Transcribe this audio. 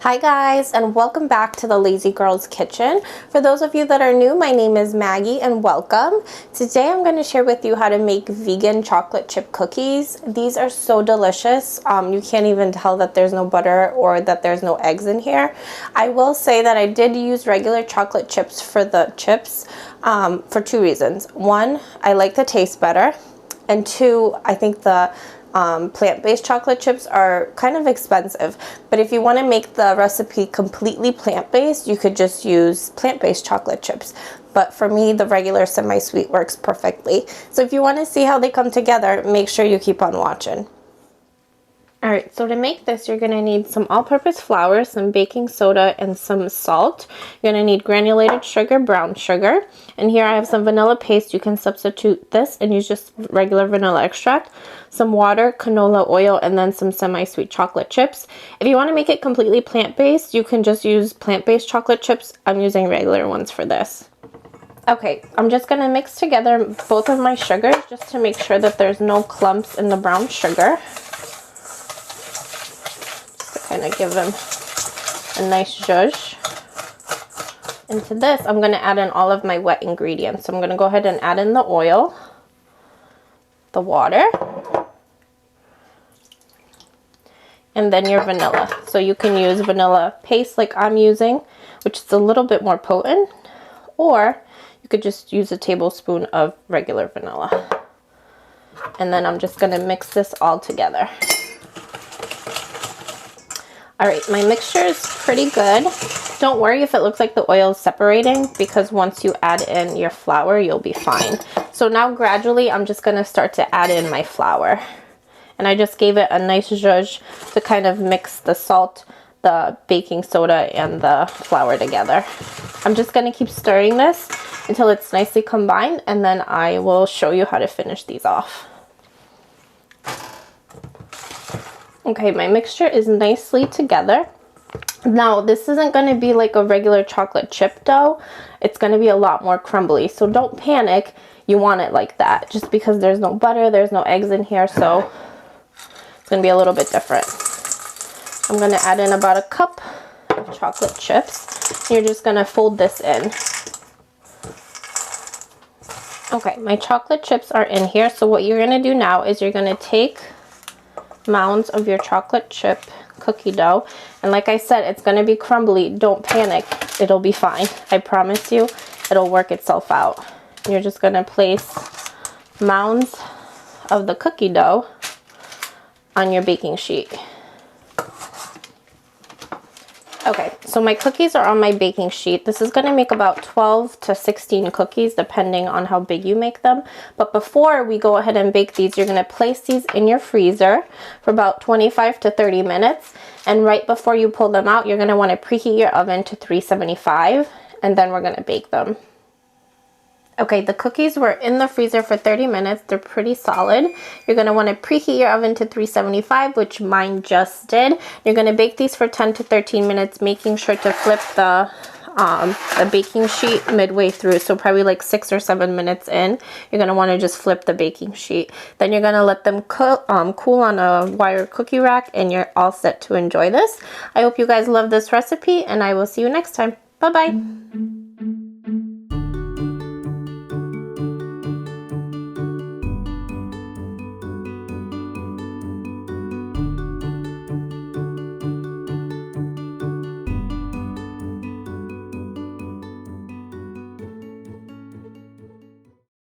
Hi guys, and welcome back to the Lazy Girls Kitchen. For those of you that are new, my name is Maggie and welcome. Today I'm going to share with you how to make vegan chocolate chip cookies. These are so delicious. You can't even tell that there's no butter or that there's no eggs in here. I will say that I did use regular chocolate chips for the chips for two reasons. One, I like the taste better, and two, I think the plant-based chocolate chips are kind of expensive, but if you want to make the recipe completely plant-based, you could just use plant-based chocolate chips. But for me, the regular semi-sweet works perfectly. So if you want to see how they come together, make sure you keep on watching. Alright, so to make this, you're going to need some all-purpose flour, some baking soda, and some salt. You're going to need granulated sugar, brown sugar. And here I have some vanilla paste. You can substitute this and use just regular vanilla extract, some water, canola oil, and then some semi-sweet chocolate chips. If you want to make it completely plant-based, you can just use plant-based chocolate chips. I'm using regular ones for this. Okay, I'm just going to mix together both of my sugars just to make sure that there's no clumps in the brown sugar. Kind of give them a nice zhuzh. Into this, I'm going to add in all of my wet ingredients. So I'm going to go ahead and add in the oil, the water, and then your vanilla. So you can use vanilla paste like I'm using, which is a little bit more potent, or you could just use a tablespoon of regular vanilla. And then I'm just going to mix this all together. Alright, my mixture is pretty good. Don't worry if it looks like the oil is separating, because once you add in your flour, you'll be fine. So now gradually, I'm just going to start to add in my flour. And I just gave it a nice zhuzh to kind of mix the salt, the baking soda, and the flour together. I'm just going to keep stirring this until it's nicely combined, and then I will show you how to finish these off. Okay, my mixture is nicely together. Now, this isn't going to be like a regular chocolate chip dough. It's going to be a lot more crumbly. So don't panic. You want it like that. Just because there's no butter, there's no eggs in here. So it's going to be a little bit different. I'm going to add in about a cup of chocolate chips. You're just going to fold this in. Okay, my chocolate chips are in here. So what you're going to do now is you're going to take mounds of your chocolate chip cookie dough, and like I said, it's going to be crumbly. Don't panic, it'll be fine. I promise you, it'll work itself out. You're just going to place mounds of the cookie dough on your baking sheet. Okay, so my cookies are on my baking sheet. This is going to make about 12 to 16 cookies depending on how big you make them. But before we go ahead and bake these, you're going to place these in your freezer for about 25 to 30 minutes. And right before you pull them out, you're going to want to preheat your oven to 375, and then we're going to bake them. Okay, the cookies were in the freezer for 30 minutes. They're pretty solid. You're going to want to preheat your oven to 375, which mine just did. You're going to bake these for 10 to 13 minutes, making sure to flip the baking sheet midway through. So probably like 6 or 7 minutes in, you're going to want to just flip the baking sheet. Then you're going to let them cool on a wire cookie rack, and you're all set to enjoy this. I hope you guys love this recipe, and I will see you next time. Bye-bye.